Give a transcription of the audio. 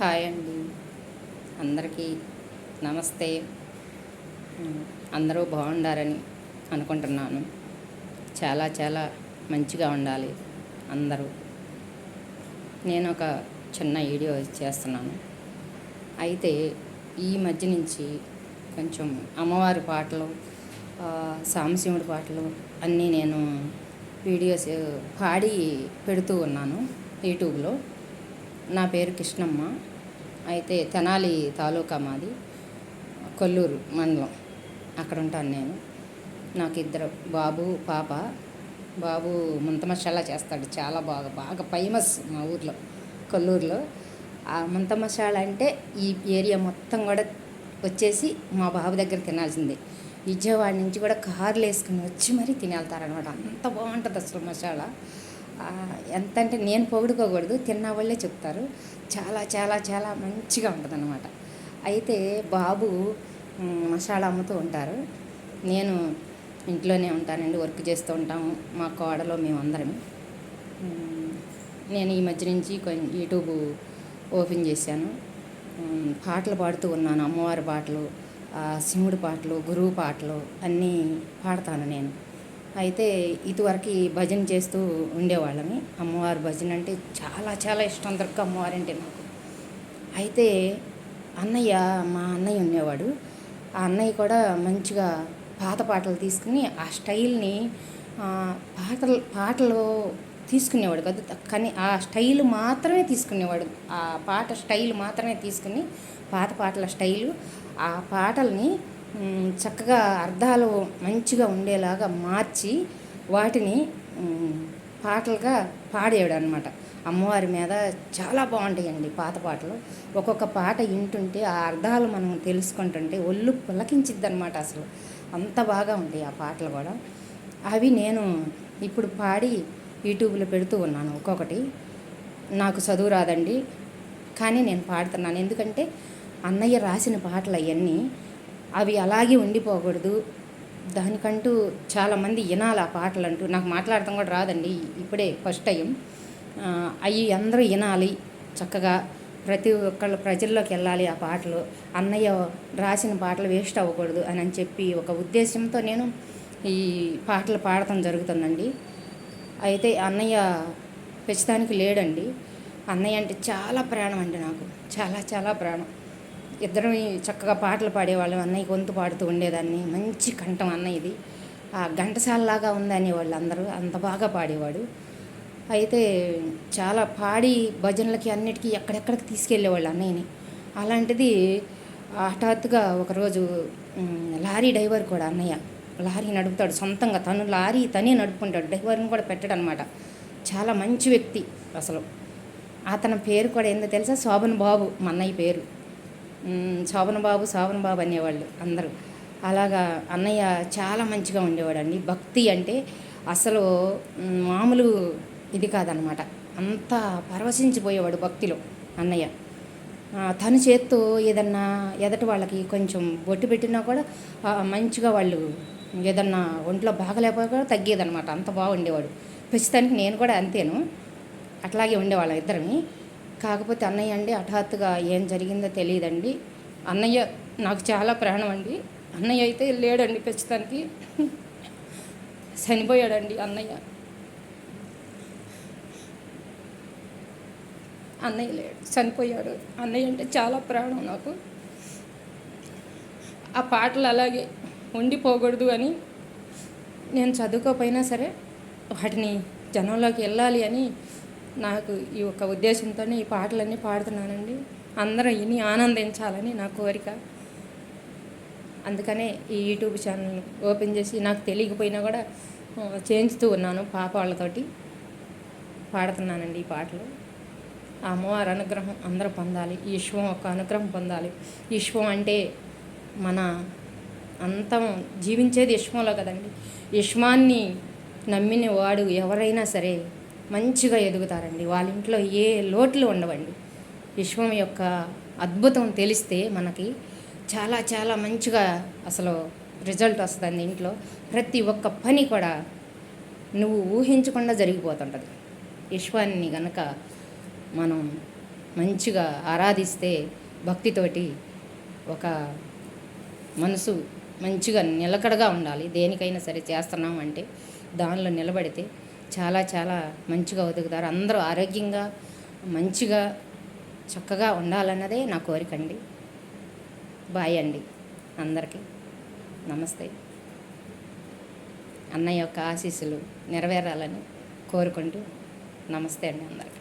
Hi అండి, అందరికీ నమస్తే. అందరూ బాగుండారని అనుకుంటున్నాను. చాలా చాలా మంచిగా ఉండాలి అందరూ. నేను ఒక చిన్న వీడియో చేస్తున్నాను. అయితే ఈ మధ్య నుంచి కొంచెం అమ్మవారి పాటలు, సాంబశివుడి పాటలు అన్నీ నేను వీడియోస్ పాడి పెడుతూ ఉన్నాను యూట్యూబ్లో. నా పేరు కృష్ణమ్మ. అయితే తెనాలి తాలూకా మాది, కొల్లూరు మండలం. అక్కడ ఉంటాను నేను. నాకు ఇద్దరు బాబు పాప. బాబు ముంత మసాలా చేస్తాడు, చాలా బాగా బాగా ఫేమస్ మా ఊర్లో, కొల్లూరులో. ఆ ముంత మసాలా అంటే ఈ ఏరియా మొత్తం కూడా వచ్చేసి మా బాబు దగ్గర తినాల్సిందే. విజయవాడ నుంచి కూడా కార్లు వేసుకుని వచ్చి మరీ తినేళ్తారనమాట. అంత బాగుంటుంది అసలు మసాలా. ఎంత అంటే నేను పొగుడుకోకూడదు, తిన్న వాళ్ళే చెప్తారు. చాలా చాలా చాలా మంచిగా ఉంటుంది అన్నమాట. అయితే బాబు మసాలా అమ్ముతూ ఉంటారు. నేను ఇంట్లోనే ఉంటానండి, వర్క్ చేస్తూ ఉంటాము మా కోడలో మేమందరం. నేను ఈ మధ్య నుంచి కొంచెం యూట్యూబ్ ఓపెన్ చేశాను. పాటలు పాడుతూ ఉన్నాను, అమ్మవారి పాటలు, శివుడి పాటలు, గురువు పాటలు అన్నీ పాడతాను నేను. అయితే ఇదివరకు భజన చేస్తూ ఉండేవాళ్ళని. అమ్మవారి భజన అంటే చాలా చాలా ఇష్టం అందరికీ, అమ్మవారి అంటే నాకు. అయితే మా అన్నయ్య ఉండేవాడు. ఆ అన్నయ్య కూడా మంచిగా పాత పాటలు తీసుకుని ఆ స్టైల్ని పాటలు తీసుకునేవాడు కదా, కానీ ఆ స్టైల్ మాత్రమే తీసుకునేవాడు. ఆ పాట స్టైల్ మాత్రమే తీసుకుని, పాత పాటల స్టైలు, ఆ పాటల్ని చక్కగా అర్థాలు మంచిగా ఉండేలాగా మార్చి వాటిని పాటలుగా పాడేవాడు అనమాట. అమ్మవారి మీద చాలా బాగుంటాయండి పాత పాటలు. ఒక్కొక్క పాట వింటుంటే ఆ అర్థాలు మనం తెలుసుకుంటుంటే ఒళ్ళు పులకించిద్ది అనమాట. అసలు అంత బాగా ఉంటాయి ఆ పాటలు కూడా. అవి నేను ఇప్పుడు పాడి యూట్యూబ్లో పెడుతూ ఉన్నాను ఒక్కొక్కటి. నాకు చదువు రాదండి, కానీ నేను పాడుతున్నాను. ఎందుకంటే అన్నయ్య రాసిన పాటలు అవన్నీ, అవి అలాగే ఉండిపోకూడదు. దానికంటూ చాలామంది వినాలి ఆ పాటలు అంటూ. నాకు మాట్లాడటం కూడా రాదండి, ఇప్పుడే ఫస్ట్ టైం. అవి అందరూ వినాలి చక్కగా, ప్రతి ఒక్కళ్ళు ప్రజల్లోకి వెళ్ళాలి ఆ పాటలు. అన్నయ్య రాసిన పాటలు వేస్ట్ అవ్వకూడదు అని చెప్పి ఒక ఉద్దేశంతో నేను ఈ పాటలు పాడటం జరుగుతుందండి. అయితే అన్నయ్య ప్రస్తుతానికి లేడండి. అన్నయ్య అంటే చాలా ప్రాణం అండి నాకు, చాలా చాలా ప్రాణం. ఇద్దరం చక్కగా పాటలు పాడేవాళ్ళం. అన్నయ్య గొంతు పాడుతూ ఉండేదాన్ని, మంచి కంఠం అన్నయ్యది. ఆ ఘంటసాలలాగా ఉందని వాళ్ళు అందరూ, అంత బాగా పాడేవాడు. అయితే చాలా పాడి భజనలకి అన్నిటికీ ఎక్కడెక్కడికి తీసుకెళ్ళేవాళ్ళు అన్నయ్యని. అలాంటిది హఠాత్తుగా ఒకరోజు లారీ డ్రైవర్ కూడా అన్నయ్య లారీ నడుపుతాడు సొంతంగా, లారీ తనే నడుపుకుంటాడు, డ్రైవర్ని కూడా పెట్టాడు అనమాట. చాలా మంచి వ్యక్తి అసలు. అతని పేరు కూడా ఏందో తెలుసా, శోభన్ బాబు. మా అన్నయ్య పేరు శోభన్ బాబు అనేవాళ్ళు అందరూ. అలాగా అన్నయ్య చాలా మంచిగా ఉండేవాడండి. భక్తి అంటే అసలు మామూలు ఇది కాదనమాట. అంతా పరవశించిపోయేవాడు భక్తిలో అన్నయ్య. తన చేత్తో ఏదన్నా ఎదటి వాళ్ళకి కొంచెం బొట్టు పెట్టినా కూడా మంచిగా వాళ్ళు ఏదన్నా ఒంట్లో బాగలేకపోయి కూడా తగ్గేదనమాట. అంత బాగుండేవాడు. ప్రస్తుతానికి నేను కూడా అంతేను, అట్లాగే ఉండేవాళ్ళం ఇద్దరిని. కాకపోతే అన్నయ్య అండి హఠాత్తుగా ఏం జరిగిందో తెలియదండి. అన్నయ్య నాకు చాలా ప్రాణం అండి. అన్నయ్య అయితే లేడండి, ప్రస్తుతానికి చనిపోయాడండి అన్నయ్య. అన్నయ్య లేడు, చనిపోయాడు. అన్నయ్య అంటే చాలా ప్రాణం నాకు. ఆ పాటలు అలాగే ఉండిపోకూడదు అని నేను చదువుకోపోయినా సరే వాటిని జనంలోకి వెళ్ళాలి అని నాకు ఈ ఒక ఉద్దేశంతోనే ఈ పాటలన్నీ పాడుతున్నానండి. అందరూ విని ఆనందించాలని నా కోరిక. అందుకనే ఈ యూట్యూబ్ ఛానల్ ఓపెన్ చేసి, నాకు తెలియకపోయినా కూడా చేయించుతూ ఉన్నాను, పాప వాళ్ళతోటి పాడుతున్నానండి ఈ పాటలు. ఆ అమ్మవారి అనుగ్రహం అందరూ పొందాలి, ఈ విశ్వం ఒక అనుగ్రహం పొందాలి. విశ్వం అంటే మన అంతం జీవించేది విశ్వంలో కదండి. విశ్వాన్ని నమ్మిన వాడు ఎవరైనా సరే మంచిగా ఎదుగుతారండి. వాళ్ళ ఇంట్లో ఏ లోట్లు ఉండవండి. విశ్వం యొక్క అద్భుతం తెలిస్తే మనకి చాలా చాలా మంచిగా అసలు రిజల్ట్ వస్తుంది ఇంట్లో. ప్రతి ఒక్క పని కూడా నువ్వు ఊహించకుండా జరిగిపోతుంటుంది. విశ్వాన్ని కనుక మనం మంచిగా ఆరాధిస్తే భక్తితోటి ఒక మనసు మంచిగా నిలకడగా ఉండాలి. దేనికైనా సరే చేస్తున్నాం అంటే దానిలో నిలబడితే చాలా చాలా మంచిగా ఒదుగుతారు. అందరూ ఆరోగ్యంగా మంచిగా చక్కగా ఉండాలన్నదే నా కోరికండి. బాయ్ అండి అందరికీ. నమస్తే. అన్నయ్య యొక్క ఆశీస్సులు నెరవేరాలని కోరుకుంటూ నమస్తే అండి అందరికీ.